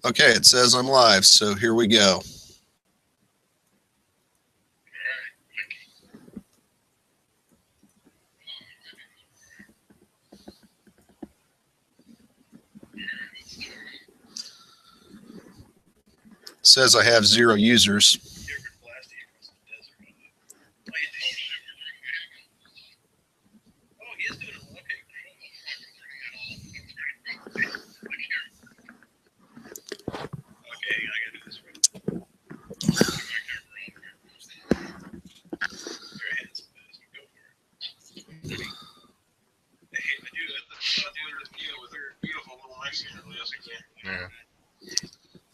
Okay, it says I'm live, so here we go. It says I have 0 users.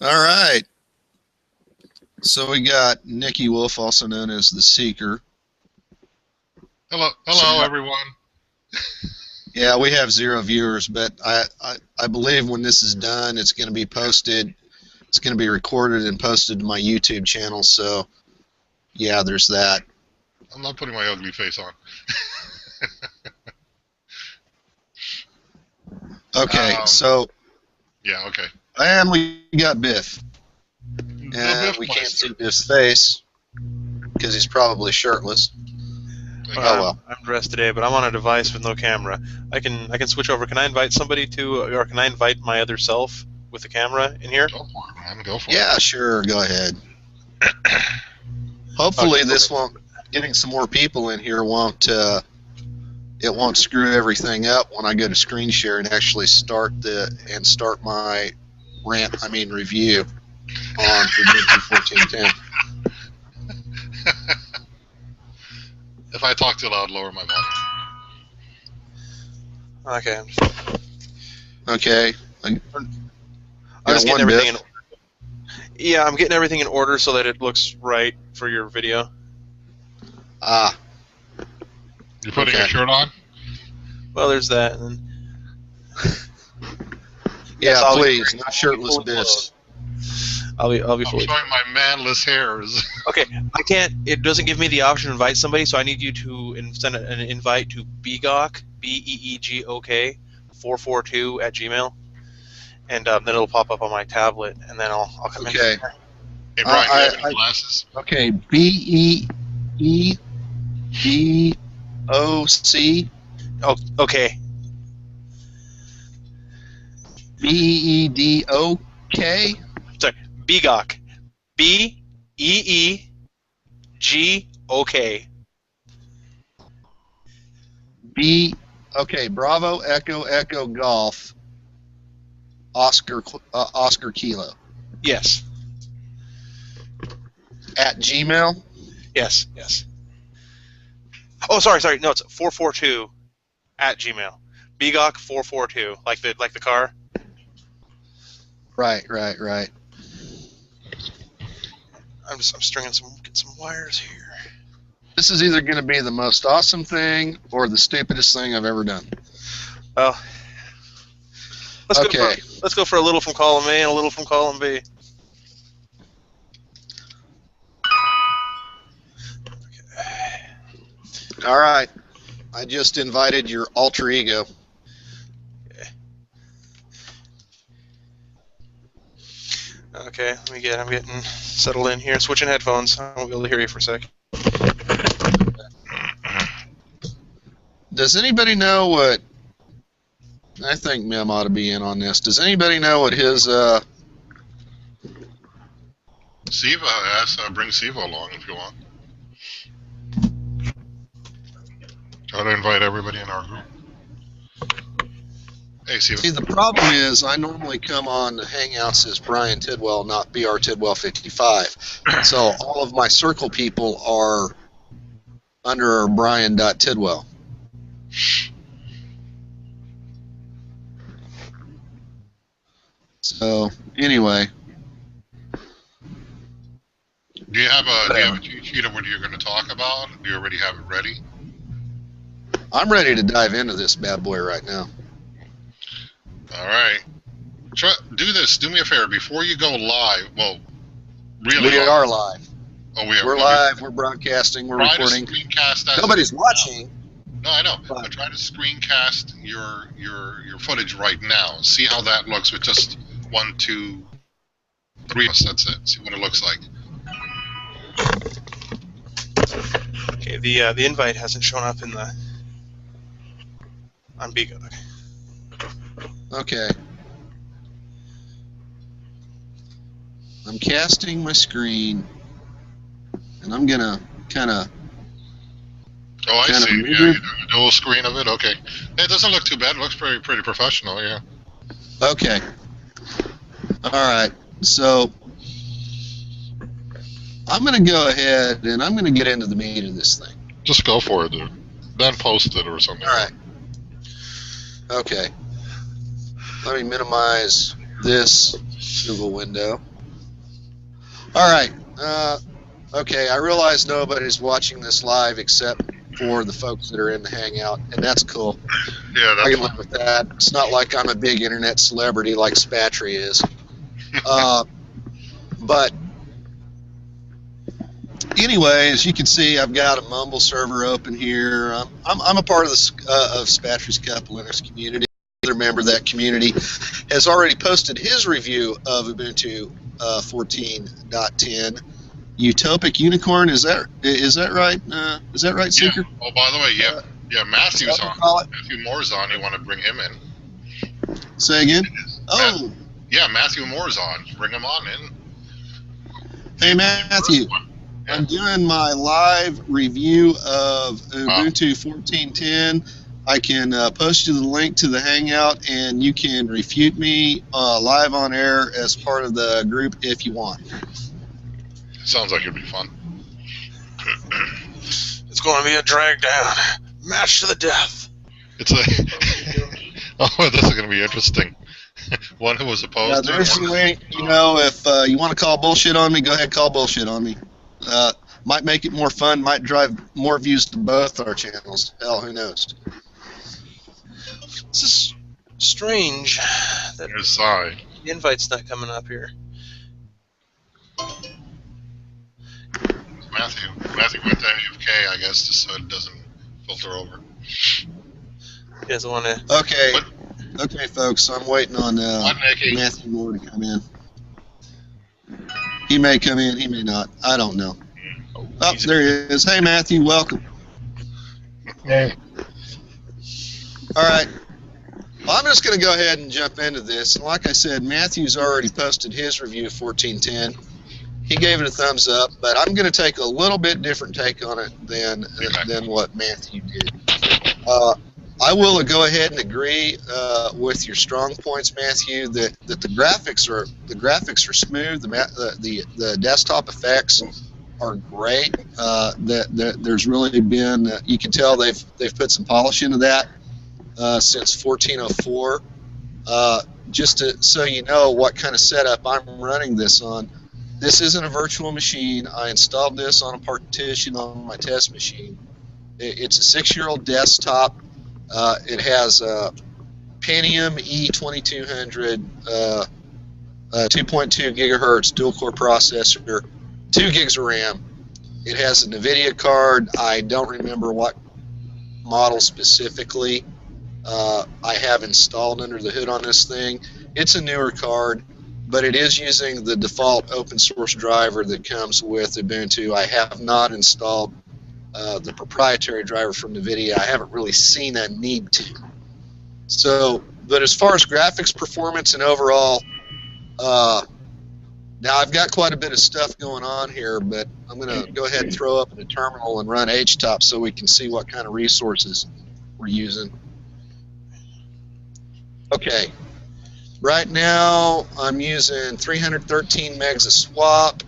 All right. So we got Nikki Wolf, also known as the Seeker. Hello, everyone. Yeah, we have 0 viewers, but I believe when this is done, it's going to be posted. It's going to be recorded and posted to my YouTube channel. So, yeah, there's that. I'm not putting my ugly face on. Okay, so yeah, okay. And we got Biff. And we can't see Biff's face because he's probably shirtless. Well. I'm dressed today, but I'm on a device with no camera. I can switch over. Can I invite somebody to, or can I invite my other self with the camera in here? Go for it, man. Go for it. Yeah, sure. Go ahead. Hopefully, this won't. Getting some more people in here won't. It won't screw everything up when I go to screen share and actually start my review on Ubuntu 14.10. If I talk too loud, lower my volume. Okay. Okay. I'm just getting everything in order. Yeah, I'm getting everything in order so that it looks right for your video. Ah. You putting a shirt on? Well, there's that. And yeah, please, not shirtless Biff. I'll be fully. I'm showing my manless hairs. Okay, I can't. It doesn't give me the option to invite somebody, so I need you to send an invite to Beegok, BEEGOK 442 at Gmail, and then it'll pop up on my tablet, and then I'll come in. Okay. Hey Brian, do you have any glasses? Okay, BEEGOC. Oh, okay. BEEDOK. Sorry, Beegok. BEEGOK. Okay, Bravo, Echo, Echo, Golf, Oscar Kilo. Yes. At Gmail? Yes. Oh, sorry. No, it's 442 at Gmail. Beegok 442, like the car. Right. I'm stringing some wires here. This is either going to be the most awesome thing or the stupidest thing I've ever done. Well, let's go for a little from column A and a little from column B. Okay. All right. I just invited your alter ego. Okay, I'm getting settled in here. Switching headphones. I won't be able to hear you for a sec. Does anybody know what... I think Mem ought to be in on this. Does anybody know what his... Siva, yes, bring Siva along if you want. Try to invite everybody in our group. Hey, Siva. See, the problem is I normally come on Hangouts as Brian Tidwell, not BR Tidwell 55. So all of my circle people are under Brian.Tidwell. So anyway, do you have a cheat sheet of what you're going to talk about? Do you already have it ready? I'm ready to dive into this bad boy right now. All right, do this. Do me a favor before you go live. Well, really, we are live. Oh, we are. We're live. We're broadcasting. We're recording. Nobody's watching. No, I know. I'm trying to screencast your footage right now. See how that looks with just 1, 2, That's it. See what it looks like. Okay, the invite hasn't shown up on BGOG. Okay. I'm casting my screen, and I'm gonna kind of. Oh, I Kind of see. weird. Yeah, you're doing a dual screen of it. Okay. It doesn't look too bad. It looks pretty professional. Yeah. Okay. All right. So I'm gonna go ahead and I'm gonna get into the meat of this thing. Just go for it, dude. Then post it or something. All right. Okay. Let me minimize this Google window. All right. Okay. I realize nobody's watching this live except for the folks that are in the Hangout, and that's cool. Yeah, I that's can live with that. It's not like I'm a big internet celebrity like Spatry is. But anyway, as you can see, I've got a Mumble server open here. I'm a part of of Spatry's Cup Linux community. Another member of that community has already posted his review of Ubuntu 14.10. Utopic Unicorn, is that right? Is that right, Seeker? Yeah. Oh, by the way, yeah, Matthew's on. Matthew Moore's on. You want to bring him in? Say again? Oh. Yeah, Matthew Moore's on. Bring him on in. Hey, Matthew. Yeah. I'm doing my live review of Ubuntu 14.10. I can post you the link to the Hangout, and you can refute me live on air as part of the group if you want. Sounds like it'd be fun. It's going to be a drag down match to the death. It's oh, this is going to be interesting. One who was opposed to there's it. the link. You know, if you want to call bullshit on me, go ahead, call bullshit on me. Might make it more fun. Might drive more views to both our channels. Hell, who knows? This is strange that There's Cy. the invite's not coming up here. Matthew went to AFK, I guess, just so it doesn't filter over. He doesn't want to. Okay. Okay, folks. I'm waiting on Matthew Moore to come in. He may come in. He may not. I don't know. Oh, there he is. Hey, Matthew. Welcome. Hey. All right. Well, I'm just going to go ahead and jump into this. And like I said, Matthew's already posted his review of 14.10. He gave it a thumbs up, but I'm going to take a little bit different take on it than what Matthew did. I will go ahead and agree with your strong points, Matthew, that the graphics are smooth. The desktop effects are great. There's really been you can tell they've put some polish into that since 14.04. Just so you know what kind of setup I'm running this on. This isn't a virtual machine. I installed this on a partition on my test machine. It's a 6-year-old desktop. It has a Pentium E2200, 2.2 gigahertz dual-core processor, 2 gigs of RAM. It has a NVIDIA card. I don't remember what model specifically I have installed under the hood on this thing. It's a newer card, but it is using the default open source driver that comes with Ubuntu. I have not installed the proprietary driver from NVIDIA. I haven't really seen a need to. So, but as far as graphics performance and overall, now I've got quite a bit of stuff going on here, but I'm going to go ahead and throw up in a terminal and run HTOP so we can see what kind of resources we're using. Okay. Right now, I'm using 313 megs of swap,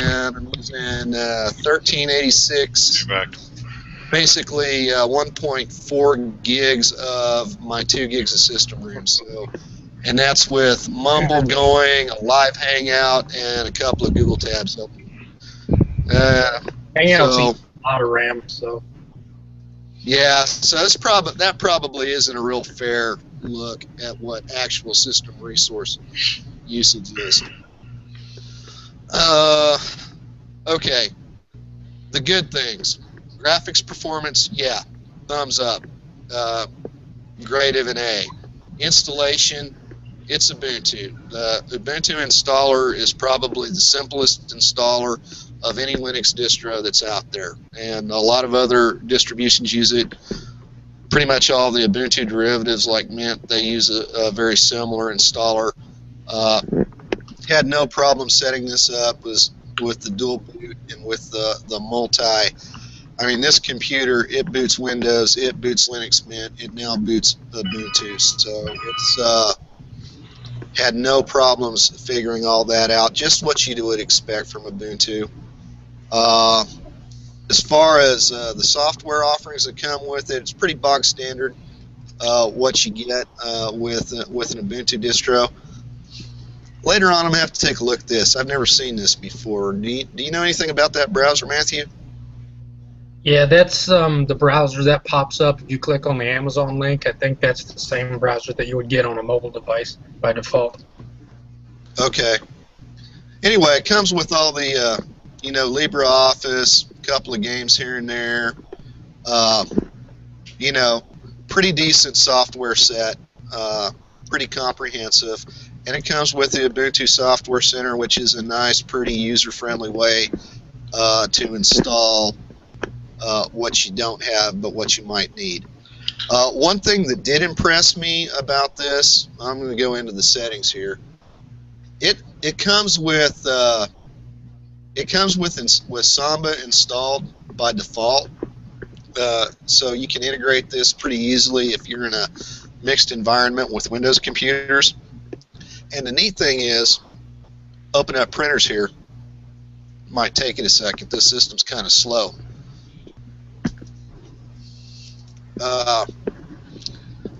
and I'm using 1386, basically 1.4 gigs of my 2 gigs of system room. So, and that's with Mumble going, a live Hangout, and a couple of Google tabs open. Hangout's a lot of RAM, so. Yeah, so that probably isn't a real fair look at what actual system resource usage is. Okay, the good things. Graphics performance, yeah, thumbs up. Grade of an A. Installation, It's Ubuntu. The Ubuntu installer is probably the simplest installer of any Linux distro that's out there, and a lot of other distributions use it. Pretty much all the Ubuntu derivatives, like Mint, they use a very similar installer. Had no problem setting this up with the dual boot and with the multi. I mean, this computer, it boots Windows, it boots Linux Mint, it now boots Ubuntu. So it's had no problems figuring all that out. Just what you would expect from Ubuntu. As far as the software offerings that come with it, it's pretty bog standard. What you get with an Ubuntu distro. Later on, I'm going to have to take a look at this. I've never seen this before. Do you know anything about that browser, Matthew? Yeah, that's the browser that pops up if you click on the Amazon link. I think that's the same browser that you would get on a mobile device by default. Okay. Anyway, it comes with all the, LibreOffice, a couple of games here and there. Pretty decent software set, pretty comprehensive. And it comes with the Ubuntu Software Center, which is a nice, pretty user-friendly way to install what you don't have, but what you might need. One thing that did impress me about this, I'm going to go into the settings here. It comes with Samba installed by default, so you can integrate this pretty easily if you're in a mixed environment with Windows computers. And the neat thing is, open up printers here. Might take it a second. This system's kind of slow.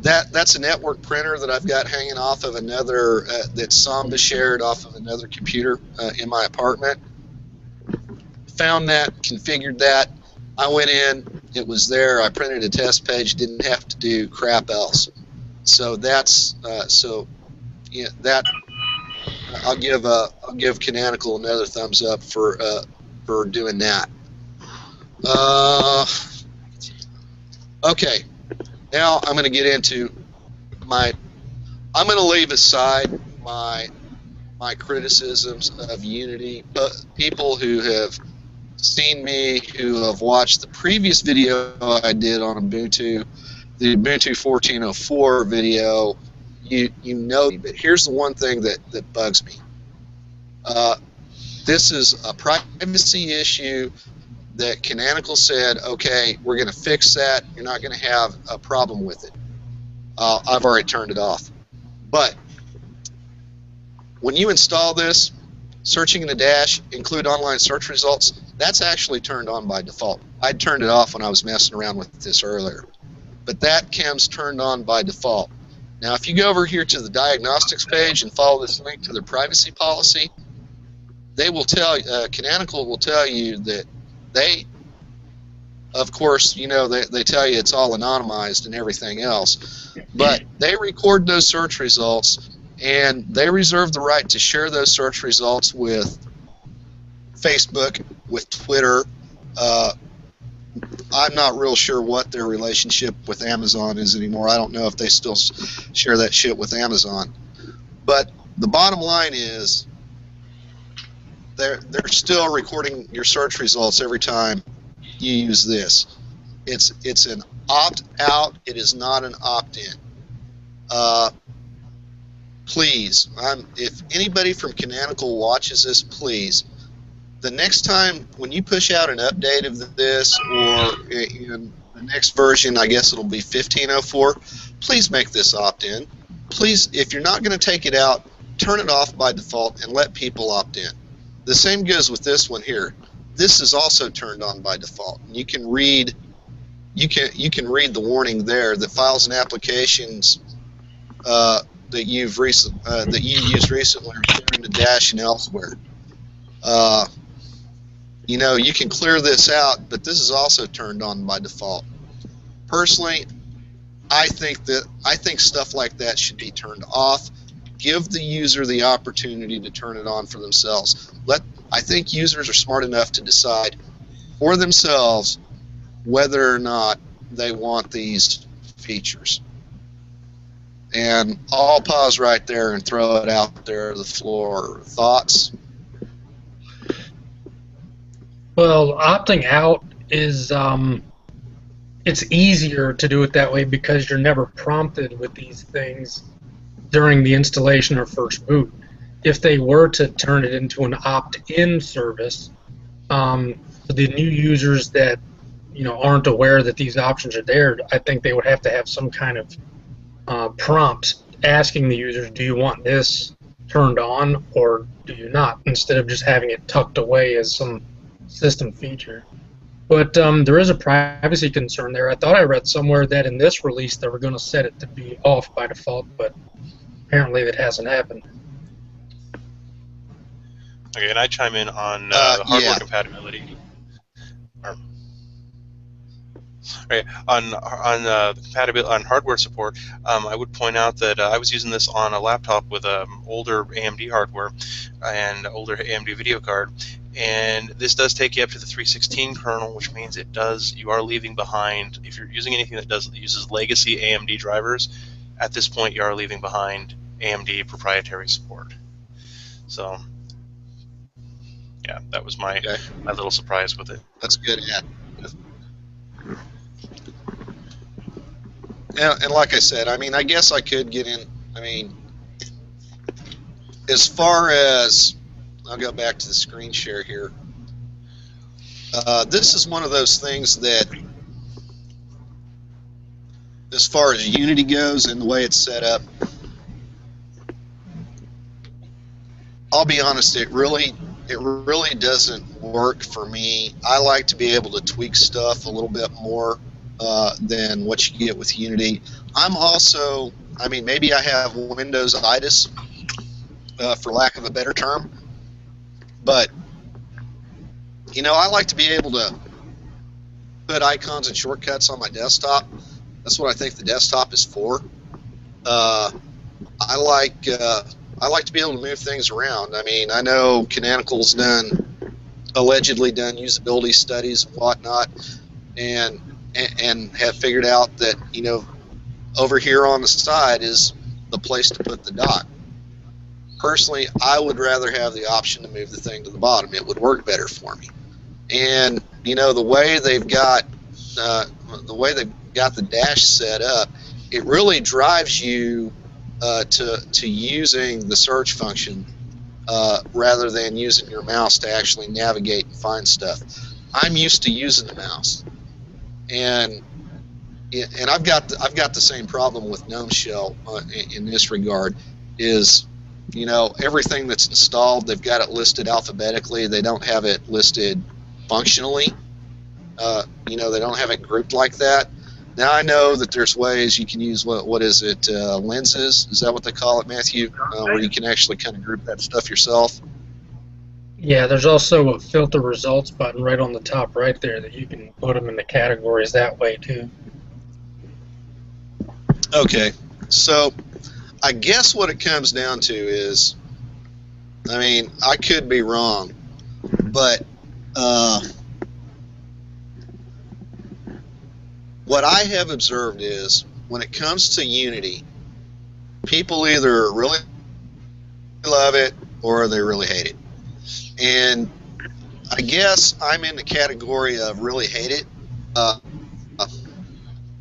That's a network printer that I've got hanging off of another, that's Samba shared off of another computer in my apartment. Found that, configured that. I went in, it was there. I printed a test page, didn't have to do crap else. So that's that I'll give Canonical another thumbs up for doing that. Okay, now I'm going to get into I'm going to leave aside my criticisms of Unity. People who have seen me, who have watched the previous video I did on Ubuntu, the Ubuntu 14.04 video, you know, but here's the one thing that bugs me. This is a privacy issue that Canonical said, okay, we're going to fix that. You're not going to have a problem with it. I've already turned it off. But when you install this, searching in the dash, include online search results, that's actually turned on by default. I turned it off when I was messing around with this earlier. But that cam's turned on by default. Now, if you go over here to the diagnostics page and follow this link to their privacy policy, they will tell Canonical will tell you that they, of course, you know, they tell you it's all anonymized and everything else, but they record those search results and they reserve the right to share those search results with Facebook, with Twitter. I'm not real sure what their relationship with Amazon is anymore. I don't know if they still share that shit with Amazon. But the bottom line is they're still recording your search results every time you use this. It's an opt-out. It is not an opt-in. Please, if anybody from Canonical watches this, please, the next time when you push out an update of this, or in the next version, I guess it'll be 15.04, please make this opt-in. Please, if you're not going to take it out, turn it off by default and let people opt in. The same goes with this one here. This is also turned on by default. You can read the warning there that files and applications that you used recently are sharing the dash and elsewhere. You know, you can clear this out, but this is also turned on by default. Personally, I think stuff like that should be turned off. Give the user the opportunity to turn it on for themselves. I think users are smart enough to decide for themselves whether or not they want these features. And I'll pause right there and throw it out there to the floor. Thoughts? Well, opting out is it's easier to do it that way because you're never prompted with these things during the installation or first boot. If they were to turn it into an opt-in service, for the new users that aren't aware that these options are there, I think they would have to have some kind of prompt asking the users, do you want this turned on or do you not, instead of just having it tucked away as some system feature. But there is a privacy concern there. I thought I read somewhere that in this release they were going to set it to be off by default, but apparently that hasn't happened. Okay, and I chime in on the hardware compatibility. Okay, on compatibility on hardware support, I would point out that I was using this on a laptop with older AMD hardware and older AMD video card, and this does take you up to the 316 kernel, which means you are leaving behind, if you're using anything that uses legacy AMD drivers, at this point you are leaving behind AMD proprietary support. So yeah, that was my little surprise with it. That's good. Yeah. And like I said, I mean, I guess I could get in. I mean, as far as, I'll go back to the screen share here. This is one of those things that, as far as Unity goes and the way it's set up, I'll be honest, it really doesn't work for me. I like to be able to tweak stuff a little bit more than what you get with Unity. I'm also, I mean, maybe I have Windows-itis, for lack of a better term, but, I like to be able to put icons and shortcuts on my desktop. That's what I think the desktop is for. I like to be able to move things around. I mean, I know Canonical's allegedly done usability studies and whatnot, and have figured out that, over here on the side is the place to put the dock. Personally, I would rather have the option to move the thing to the bottom. It would work better for me. And, the way they've got the dash set up, it really drives you to using the search function rather than using your mouse to actually navigate and find stuff. I'm used to using the mouse. And I've got the same problem with GNOME Shell in this regard. Is everything that's installed, they've got it listed alphabetically. They don't have it listed functionally. They don't have it grouped like that. Now I know that there's ways you can use what is it, lenses? Is that what they call it, Matthew? Where you can actually kind of group that stuff yourself. Yeah, there's also a filter results button right on the top right there that you can put them in the categories that way too. Okay, so I guess what it comes down to is, I mean, I could be wrong, but what I have observed is when it comes to Unity, people either really love it or they really hate it. And I guess I'm in the category of really hate it.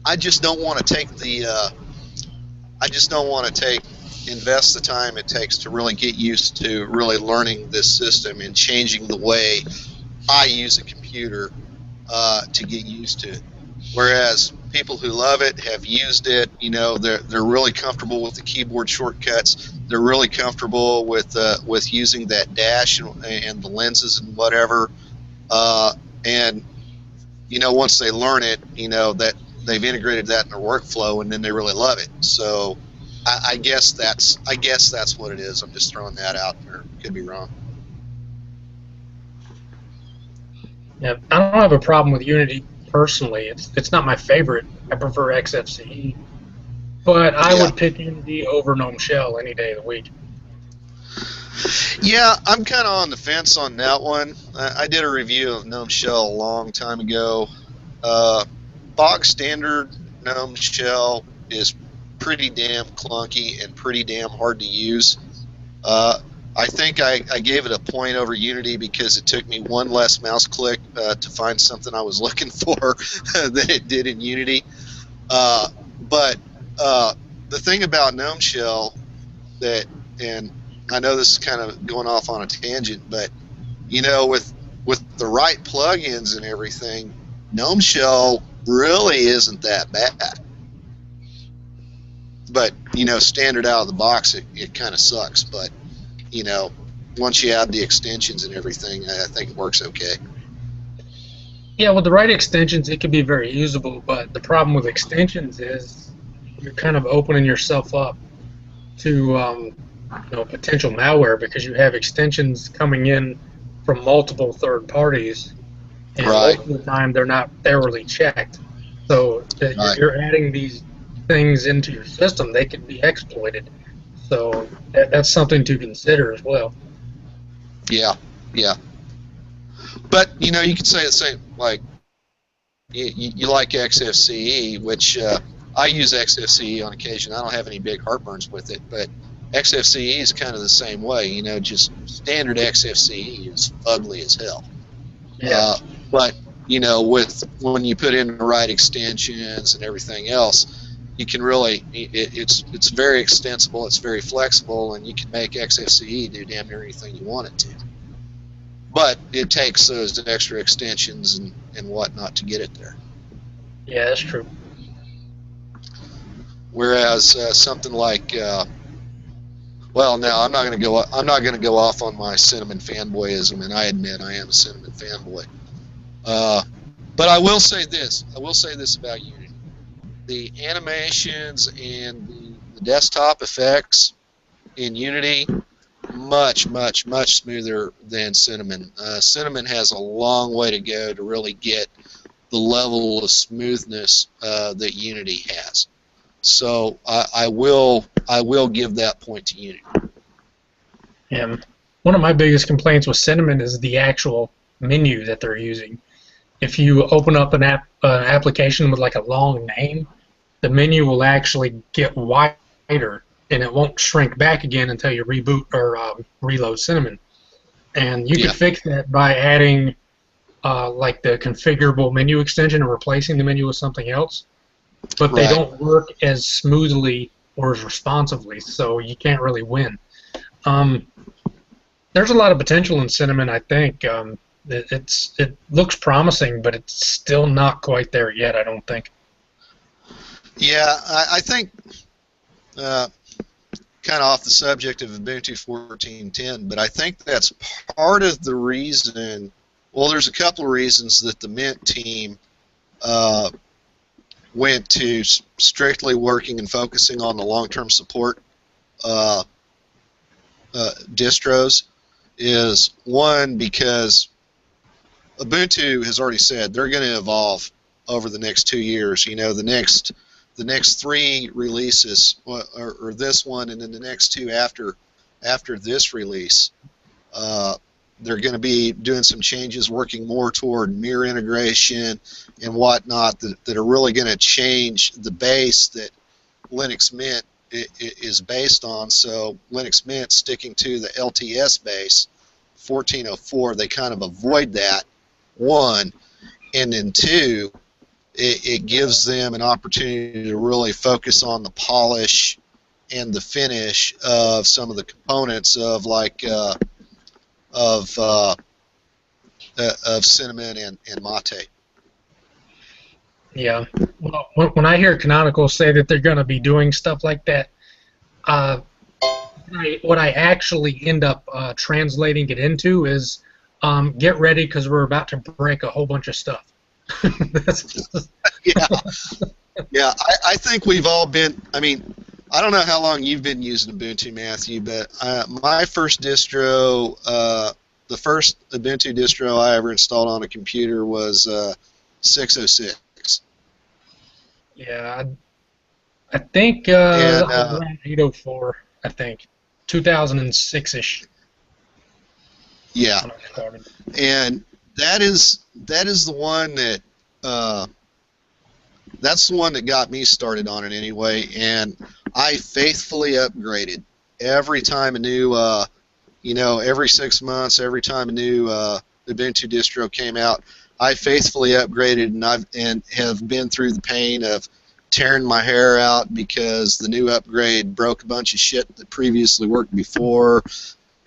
I just don't want to take invest the time it takes to really get used to really learning this system and changing the way I use a computer to get used to it. Whereas people who love it, have used it, they're really comfortable with the keyboard shortcuts. They're really comfortable with using that dash and the lenses and whatever. And once they learn it, that they've integrated that in their workflow, and then they really love it. So I guess that's what it is. I'm just throwing that out there. Could be wrong. Yeah, I don't have a problem with Unity personally. It's not my favorite. I prefer XFCE, but I would pick Unity over GNOME Shell any day of the week. Yeah, I'm kind of on the fence on that one. I did a review of GNOME Shell a long time ago. Bog standard GNOME Shell is pretty damn clunky and pretty damn hard to use. I think I gave it a point over Unity because it took me one less mouse click to find something I was looking for than it did in Unity. But the thing about GNOME Shell that, and I know this is kind of going off on a tangent, but you know, with the right plugins and everything, GNOME Shell really isn't that bad. But you know, standard out of the box, it kind of sucks. But you know, once you add the extensions and everything, I think it works okay. Yeah, with the right extensions, it can be very usable, but the problem with extensions is you're kind of opening yourself up to you know, potential malware because you have extensions coming in from multiple third parties, and Right. most of the time they're not thoroughly checked. So Right. you're adding these things into your system, they can be exploited. So that's something to consider as well. Yeah, yeah. But you know, you could say the same. Like you like XFCE, which I use XFCE on occasion. I don't have any big heartburns with it, but XFCE is kind of the same way. You know, just standard XFCE is ugly as hell. Yeah. But you know, when you put in the right extensions and everything else, you can really it's very extensible, it's very flexible, and you can make XFCE do damn near anything you want it to. But it takes those extra extensions and whatnot to get it there. Yeah, that's true. Whereas something like well, now I'm not going to go off on my Cinnamon fanboyism, and I admit I am a Cinnamon fanboy. But I will say this about Unity: the animations and the desktop effects in Unity, much smoother than Cinnamon. Cinnamon has a long way to go to really get the level of smoothness that Unity has. So I will give that point to Unity. Yeah. One of my biggest complaints with Cinnamon is the actual menu that they're using. If you open up an application with like a long name, the menu will actually get wider and it won't shrink back again until you reboot or reload Cinnamon. And you can fix that by adding like the configurable menu extension and replacing the menu with something else. But they don't work as smoothly or as responsively, so you can't really win. There's a lot of potential in Cinnamon, I think. It looks promising, but it's still not quite there yet, I don't think. Yeah, I think, kind of off the subject of Ubuntu 14.10, but I think that's part of the reason, well, there's a couple of reasons that the Mint team went to strictly working and focusing on the long-term support distros. Is one, because Ubuntu has already said they're going to evolve over the next 2 years. You know, the next 3 releases, or this one, and then the next 2 after this release, they're going to be doing some changes, working more toward mirror integration and whatnot that are really going to change the base that Linux Mint is based on. So Linux Mint sticking to the LTS base, 14.04, they kind of avoid that, one, and then two, it gives them an opportunity to really focus on the polish and the finish of some of the components of like of Cinnamon and Mate. Yeah. Well, when I hear Canonical say that they're going to be doing stuff like that, what I actually end up translating it into is get ready because we're about to break a whole bunch of stuff. Yeah. Yeah, I think we've all been, I mean, I don't know how long you've been using Ubuntu, Matthew, but my first distro, the first Ubuntu distro I ever installed on a computer was 606. Yeah, I think around 804, I think, 2006-ish. Yeah, and that is the one that that's the one that got me started on it anyway, and I faithfully upgraded every time a new, every 6 months, every time a new Ubuntu distro came out. I faithfully upgraded, and have been through the pain of tearing my hair out because the new upgrade broke a bunch of shit that previously worked before,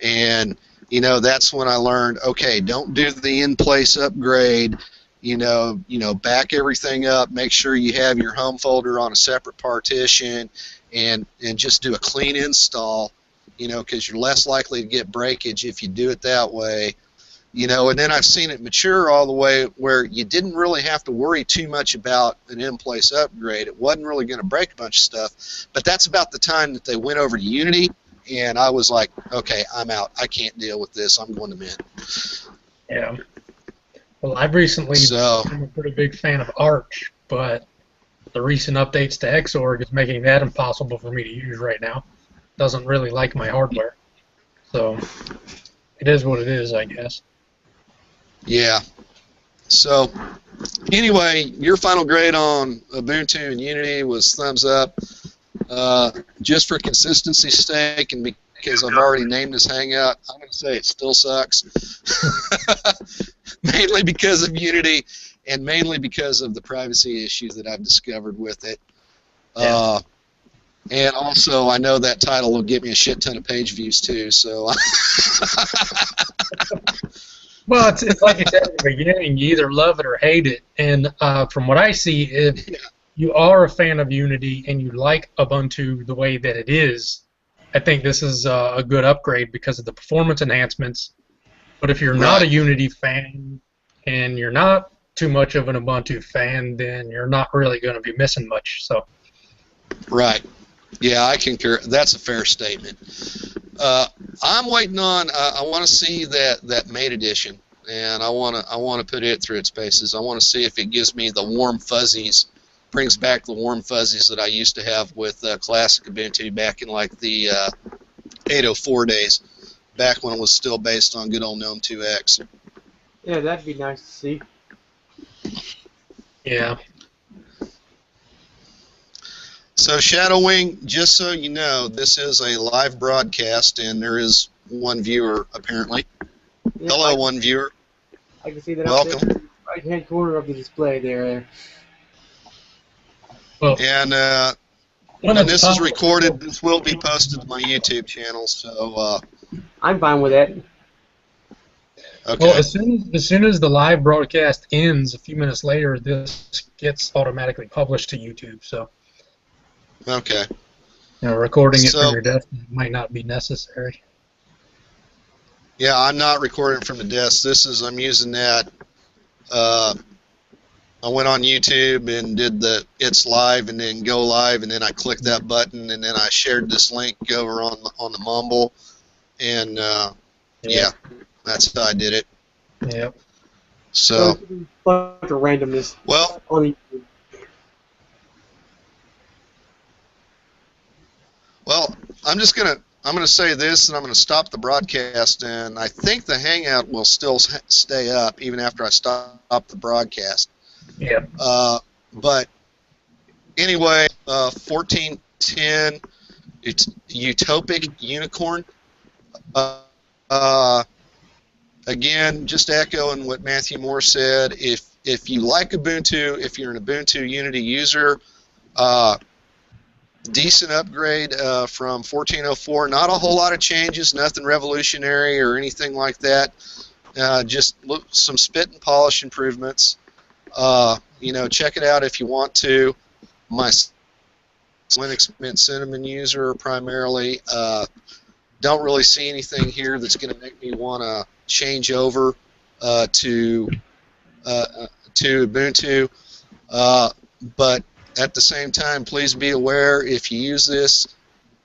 and that's when I learned, okay, don't do the in-place upgrade. Back everything up. Make sure you have your home folder on a separate partition, and just do a clean install. Because you're less likely to get breakage if you do it that way. And then I've seen it mature all the way where you didn't really have to worry too much about an in-place upgrade. It wasn't really going to break a bunch of stuff. But that's about the time that they went over to Unity, and I was like, okay, I'm out. I can't deal with this. I'm going to Mint. Yeah. Well, I've recently been a pretty big fan of Arch, but the recent updates to Xorg is making that impossible for me to use right now. Doesn't really like my hardware. So it is what it is, I guess. Yeah. So anyway, your final grade on Ubuntu and Unity was thumbs up. Just for consistency's sake, and because I've already named this Hangout, I'm going to say it still sucks. Mainly because of Unity, and mainly because of the privacy issues that I've discovered with it. Yeah. And also, I know that title will get me a shit ton of page views too. So. Well, it's like I said at the beginning, you either love it or hate it. And from what I see, if you are a fan of Unity and you like Ubuntu the way that it is, I think this is a good upgrade because of the performance enhancements. But if you're not a Unity fan and you're not too much of an Ubuntu fan, then you're not really going to be missing much. So. Right. Yeah, I concur. That's a fair statement. I'm waiting on. I want to see that Mate edition, and I want to put it through its paces. I want to see if it gives me the warm fuzzies, brings back the warm fuzzies that I used to have with classic Ubuntu back in like the 804 days, back when it was still based on good old GNOME 2X. Yeah, that'd be nice to see. Yeah. So Shadowwing, just so you know, this is a live broadcast, and there is one viewer apparently. Yeah, Hello, one viewer. I can see that. Welcome. Up there, right-hand corner of the display there. Well, And when this is recorded, this will be posted to my YouTube channel. So I'm fine with that. okay. Well, as soon as the live broadcast ends, a few minutes later, this gets automatically published to YouTube. So. Okay. Recording it from your desk might not be necessary. Yeah, I'm not recording from the desk. I'm using that. I went on YouTube and did the It's Live and then Go Live, and then I clicked that button, and then I shared this link over on the Mumble, and yeah, that's how I did it. Yep. So. Bunch of randomness. Well. On YouTube. Well, I'm gonna say this, and I'm gonna stop the broadcast, and I think the Hangout will still stay up even after I stop the broadcast. Yeah. But anyway, 14.10, it's Utopic Unicorn. Again, just echoing what Matthew Moore said. If you like Ubuntu, if you're an Ubuntu Unity user, decent upgrade from 14.04. Not a whole lot of changes, nothing revolutionary or anything like that. Just some spit and polish improvements. Check it out if you want to. My Linux Mint Cinnamon user primarily. Don't really see anything here that's going to make me want to change over to Ubuntu. But at the same time, please be aware if you use this,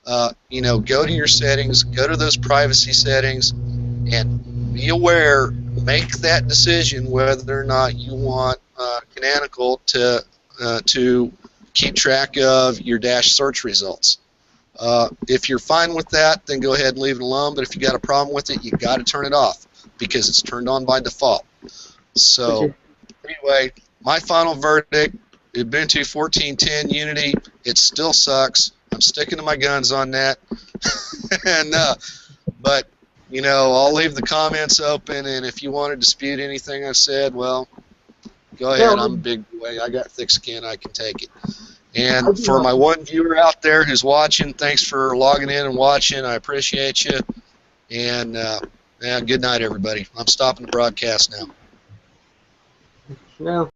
go to your settings, go to those privacy settings, and be aware, make that decision whether or not you want Canonical to keep track of your dash search results. If you're fine with that, then go ahead and leave it alone, but if you got a problem with it, you got to turn it off because it's turned on by default. So anyway, my final verdict, Ubuntu 14.10 Unity, it still sucks. I'm sticking to my guns on that. And but you know, I'll leave the comments open, and if you want to dispute anything I said, well, go ahead. I'm a big boy. I got thick skin. I can take it. And for my one viewer out there who's watching, thanks for logging in and watching. I appreciate you. And yeah, good night, everybody. I'm stopping the broadcast now. Well,